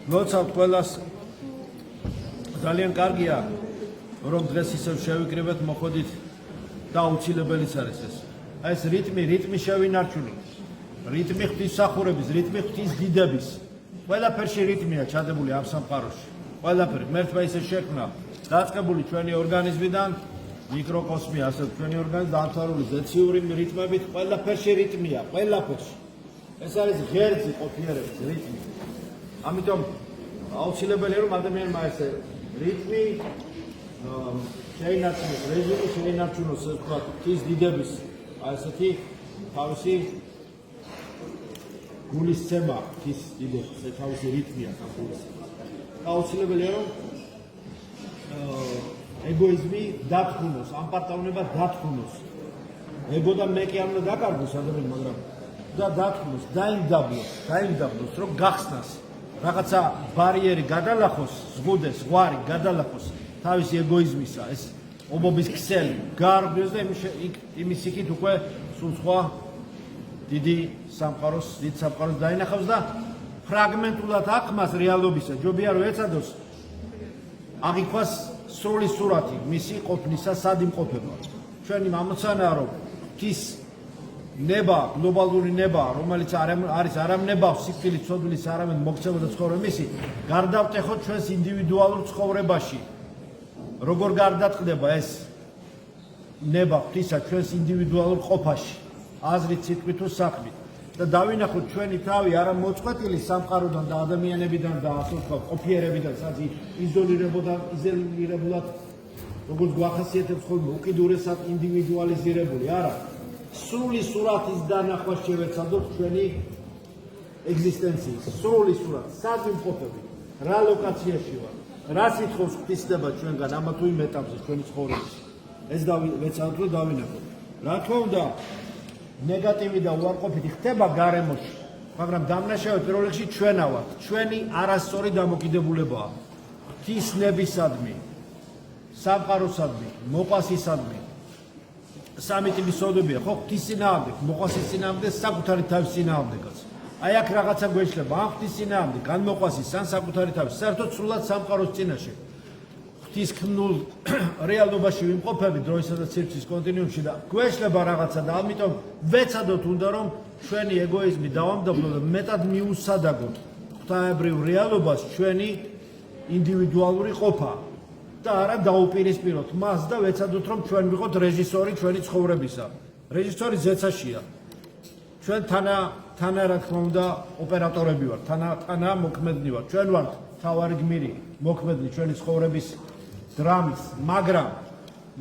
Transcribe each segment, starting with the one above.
მოცავთ ყველას ძალიან კარგია რომ დღეს ისევ შევიკრიბეთ მოხდით და აუცილებელიც არის ეს. აი ეს რიტმი შევინარჩუნოთ. რიტმი ღვთისმსახურების, რიტმი ღვთის დიდების. ყველაფერში რიტმია ჩადებული ამ სამყაროში. ყველაფერი ღმერთმა ისე შექმნა დაწყებული ჩვენი ორგანიზმიდან მიკროკოსმი ასე ჩვენი ორგანიზმი დამთავრებული ზეციური რიტმებით ყველაფერში რიტმია, ყველაფერში. ეს არის ღერძი ყოფიერების რიტმი. ამიტომ აუცილებელია რომ ადამიანმა ესე რიტმი შეინარჩუნოს, რეჟიმი შეინარჩუნოს ასე ვთქვათ ღვთის დიდების აი ესეთი თავისი გულისცემა ღვთის დიდების თავისი რიტმია ამ გულისცემას. აუცილებელია რომ ეგოიზმი დათქუნოს, ამპარტავნება დათქუნოს. ეგო და მე კი არ უნდა დაკარგოს ადამიანი, მაგრამ და დათქუნოს, დაიმდაბლოს, რომ გახსნას რაღაცა ბარიერი გადალახოს, ზღუდეს, ზღვარი გადალახოს თავისი ეგოიზმისა, ეს ობობის ქსელი გაარღვიოს და იმის იქით უკვე სულ სხვა დიდ სამყაროს დაინახავს და ფრაგმენტულად აყმას რეალობისა, ჯობია რომ ეცადოს აღიქვას სრული სურათი მისი ყოფნისა სად იმყოფება. ჩვენი ამოცანაა რომ ღვთის ნება, გლობალური ნება, რომელიც არის არამნებავს სიკვდილით, ცოდვილის არამედ მოქცევა და ცხოვრება მისი, გარდავტეხოთ ჩვენს ინდივიდუალურ ცხოვრებაში. როგორ გარდატყდება ეს ნება ღვთისა ჩვენს ინდივიდუალურ ყოფაში, აზრით, სიტყვით თუ საქმით. და დავინახოთ ჩვენი თავი არა მოწყვეტილი სამყაროდან და ადამიანებიდან და ასე ვთქვათ ყოფიერებიდან, სადაც იზოლირებულად როგორც გვახასიათებს ხოლმე უკიდურესად ინდივიდუალიზირებული, არა. სრული სურათის დანახვა შევეცადოთ ჩვენი ეგზისტენციის, სრული სურათი, სად ვიმყოფებით, რა ლოკაციაში ვარ, რა სიტყვის ღვთისდება ჩვენგან ამა თუ იმ ეტაპზე ჩვენი ცხოვრებაში. ეს ვეცადოთ რომ დავინახოთ. რა თქმა უნდა, ნეგატივი და უარყოფითი ხდება გარემოში, მაგრამ დამნაშავედ პირველ რიგში ჩვენა ვართ, ჩვენი არასწორი დამოკიდებულებაა. ღვთის ნებისადმი, სამყაროსადმი, მოყვასისადმი. სამი ტიპის სოდობია, ხო, ღვთის წინააღმდეგ, მოყვასის წინააღმდეგ, საკუთარი თავის წინააღმდეგაც. აი აქ რაღაცა გვეშლება, ან ღვთის წინააღმდეგ, ან მოყვასის, ან საკუთარი თავის, საერთოდ სრულად სამყაროს წინაშე. ღვთის ქმნულ რეალობაში ვიმყოფებით დროისა და სივრცის კონტინუუმში და გვეშლება რაღაცა და ამიტომ ვეცადოთ უნდა რომ ჩვენი ეგოიზმი დავამდაბლოთ და მეტად მიუსადაგოთ ღვთაებრივ რეალობას ჩვენი ინდივიდუალური ყოფა. და არა დაუპირისპიროთ მას და ვეცადოთ რომ ჩვენ ვიყოთ რეჟისორი ჩვენი ცხოვრებისა. რეჟისორი ზეცაშია. ჩვენ თანა რა თქმა უნდა ოპერატორები ვართ, თანა მოქმედნი ვართ. ჩვენ ვართ თავარი გმირი, მოქმედნი ჩვენი ცხოვრების დრამის, მაგრამ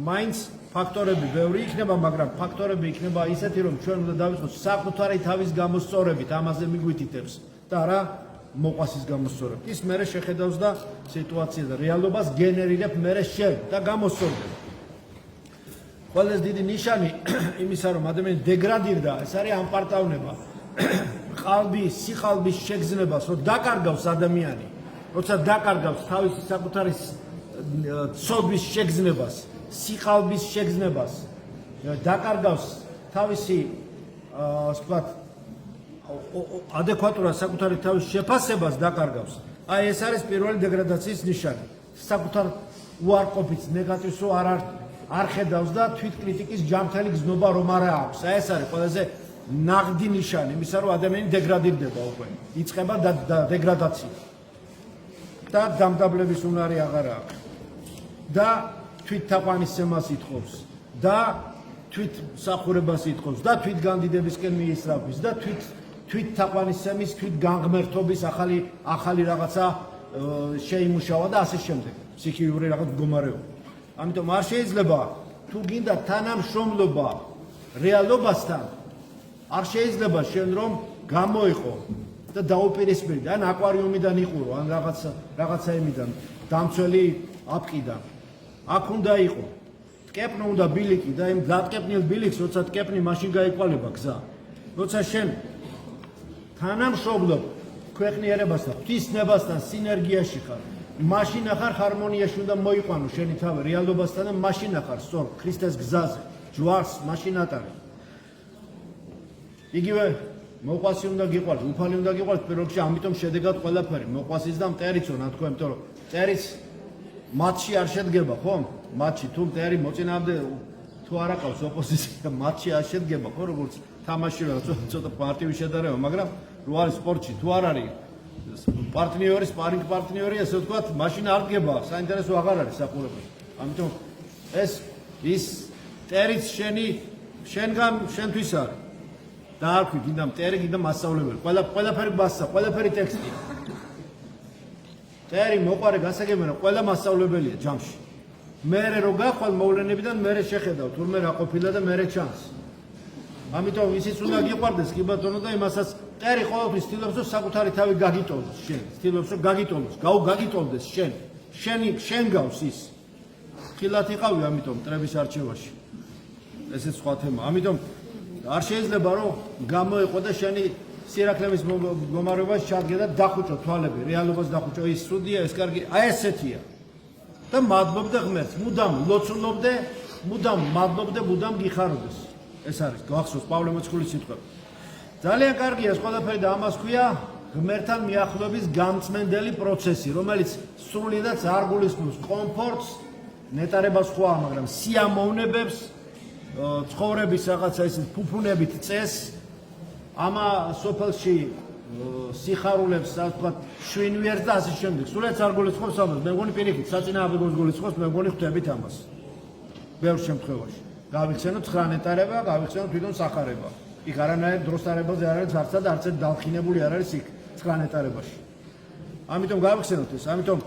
მაინც ფაქტორები ბევრი იქნება, მაგრამ ფაქტორები იქნება ისეთი რომ ჩვენ უნდა დავიწყოთ საკუთარი თავის გამოსწორებით, ამაზე მიგვითითებს და არა მოყვასის გამოსწორებით. ის მერე შეხედავს და სიტუაციას და რეალობას გენერირებს მერე შენ და გამოსწორდება. ყველაზე დიდი ნიშანი იმისა რომ ადამიანი დეგრადირდა, ეს არის ამპარტავნება. სიყალბის შეგრძნებას, რომ დაკარგავს ადამიანი, როცა დაკარგავს თავისი საკუთარი ცოდვის შეგრძნებას, სიყალბის შეგრძნებას, დაკარგავს თავისი ასე ვთქვათ ადეკვატურად საკუთარი თავის შეფასებას დაკარგავს. აი ეს არის პირველი დეგრადაციის ნიშანი. საკუთარ უარყოფით ნეგატივს არ ხედავს და თვითკრიტიკის ჯანმრთელი გზნობა რომ არა აქვს. აი ეს არის ყველაზე ნაღდი ნიშანი იმისა რომ ადამიანი დეგრადირდება უკვე. იწყება დეგრადაცია. და დამდაბლების უნარი აღარ აქვს. და თვითთაყვანისცემას ითხოვს და თვითმსახურებას ითხოვს და თვითგანდიდებისკენ მიისწრაფვის და თვითთაყვანისცემის, თვითგანგმერთობის ახალი რაღაცა შეიმუშავა და ასე შემდეგ. ფსიქიური რაღაც მდგომარეობა. ამიტომ არ შეიძლება თუ გინდა თანამშრომლობა რეალობასთან, არ შეიძლება შენ რომ გამოიყო და დაუპირისპირდე, ან აკვარიუმიდან იყურო, ან რაღაცა იმიდან, დამცველი აპკიდან. აქ უნდა იყო. ტკეპნო უნდა ბილიკი და იმ დატკეპნილ ბილიკს, როცა ტკეპნი მაშინ გაიყვალება გზა. როცა შენ თანამშრომლობ ქვეყნიერებასთან, ღვთისნებასთან სინერგიაში ხარ, მაშინ ახარ ჰარმონიაში უნდა მოიყვანო შენი თავი რეალობასთან და მაშინ ახარ სწორ ქრისტეს გზაზე, ჯვარს მაშინ ატარებ. იგივე მოყვასი უნდა გიყვარს, უფალი უნდა გიყვარს, პირველ რიგში ამიტომ შედეგად ყველაფერი, მოყვასის და მტერიცო ნათქვამი, იმიტომ რომ მტერიც მატჩი არ შედგება, ხო? მატჩი თუ მტერი მოწინააღმდეგე თუ არ აკავს ოპოზიცია, მატჩი არ შედგება, ხო, როგორც თამაში ცოტა პარტიული შედარება, მაგრამ რო არის სპორტში, თუ არ არის პარტნიორი, სპარინგ პარტნიორი, ასე ვთქვათ, მაშინ არ დგება, საინტერესო აღარ არის საყურებელს. ამიტომ ეს ის მტერიც შენგან შენთვის არის. დაარქვი, გინდა მტერი, გინდა მასწავლებელი. ყველაფერი ბასა, ყველაფერი ტექსტია. მტერი მოყარე გასაგებია, ყველა მასწავლებელია ჯამში. მერე რო გახვალ მოვლენებიდან მერე შეხედავ, თურმე რა ყოფილა და მერე ჩანს. ამიტომ ისიც უნდა გიყვარდეს კი ბატონო და იმასაც მტერი ყოველთვის ცდილობს რომ საკუთარი თავი გაგიტოვოს შენ. ცდილობს რომ გაგიტოვოს, გაგიტოვდეს შენ. შენ გავს ის. ხილათ იყავი ამიტომ მტრების არჩევაში. ესეც სხვა თემა. ამიტომ არ შეიძლება რომ გამოეყო და შენი სირაქლემის მდგომარეობაში ჩადგე და დახუჭო თვალები, რეალობას დახუჭო. ის სუდია, ეს კარგი, აი ესეთია. და მადლობდე ღმერთს, მუდამ ლოცულობდე, მუდამ მადლობდე, მუდამ გიხარობდეს. ეს არის გახსოვს პავლე მოციქულის სიტყვები. ძალიან კარგია ეს ყველაფერი და ამას ქვია ღმერთთან მიახლოების გამწმენდელი პროცესი, რომელიც სრულიადაც არ გულისხმობს კომფორტს, ნეტარებას ხوار, მაგრამ სიამოვნებებს, ცხოვრების რაღაცა ის ფუფუნებით წესს, ამა სოფელში სიხარულებს, ასე ვთქვათ, შვინვიერს და ასე შემდეგ. სულაც არ გულისხმობს ამას. მე მგონი პირიქით, საწინააღმდეგოს გულისხმობს, მე მგონი ხვდებით ამას. ბევრ შემთხვევაში. გავიხსენოთ 9 ნეტარება, გავიხსენოთ თვითონ სახარება. იქ არანაირ დროსარებაზე არ არის არცად და არცად დავხინებული არ არის იქ 9 ნეტარებაში. ამიტომ გავიხსენოთ ეს. ამიტომ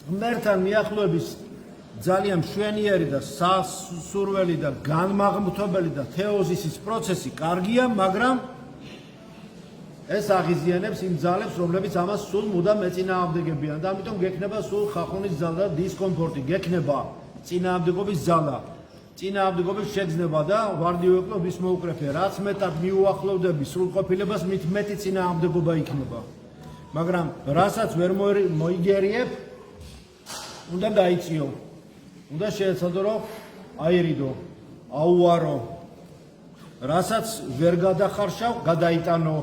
ღმერთთან მიახლოების ძალიან მშვენიერი და სასურველი და განმაღმთობელი და თეოზისის პროცესი კარგია, მაგრამ ეს აღიზიანებს იმ ძალებს, რომლებიც ამას სულ მუდამ ეწინააღმდეგებიან და ამიტომ გექნება სულ ხახუნის ძალა და დისკომფორტი, გექნება წინააღმდეგობის ძალა, წინააღმდეგობის შეგრძნება და ვარდიოეკლო ვის მოუკრეფე, რაც მეტად მიუახლოვდები სრულყოფილებას, მით მეტი წინააღმდეგობა იქნება. მაგრამ რასაც ვერ მოიგერიებ, უნდა დაიწიო. უნდა შეეცადო რომ აერიდო, აუარო. რასაც ვერ გადახარშავ, გადაიტანო.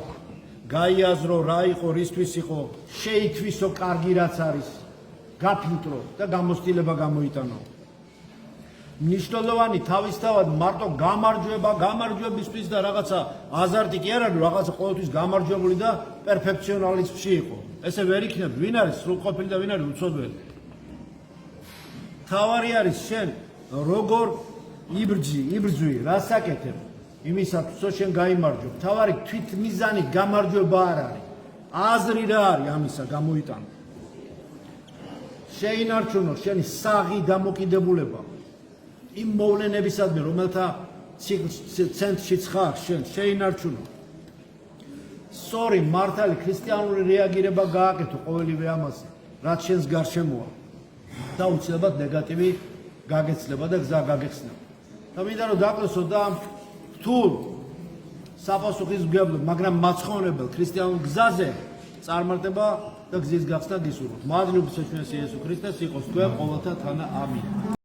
გაიაზრო რა იყო, რისთვის იყო, შეითვისო კარგი რაც არის, გაფილტრო და გამოცდილება გამოიტანო. მნიშვნელოვანი თავისთავად მარტო გამარჯვებისთვის და რაღაცა აზარტი კი არ არის, რაღაცა ყოველთვის გამარჯვებული და პერფექციონალიზმში იყო. ესე ვერ იქნება, ვინ არის სრულყოფილი და ვინ არის უცოდველი. თავარი არის შენ როგორ იბრძვი, რას აკეთებ. იმისათვის რომ შენ გაიმარჯვო. თავარი თვითმიზანი გამარჯვება არ არის. აზრი რა არის ამისა გამოიტანო. შეინარჩუნო შენი საღი დამოკიდებულება. იმ მოვლენებისადმი, რომელთა ცენტრშიც ხარ შენ, შეინარჩუნო. სწორი მართალი ქრისტიანული რეაგირება გააკეთო ყოველივე ამაზე, რაც შენს გარშემოა. და უცილებლად ნეგატივი გაგეცლება და გზა გაგეხსნება. და მინდა რომ დაკლესო და რთულ საპასუხისმგებლო, მაგრამ მაცხოვნებელ ქრისტიანულ გზაზე წარმართება და გზის გახსნა გისურვოთ. მადლობა ჩვენს იესო ქრისტეს, იყოს თქვენ ყოველთა თანა. ამინ.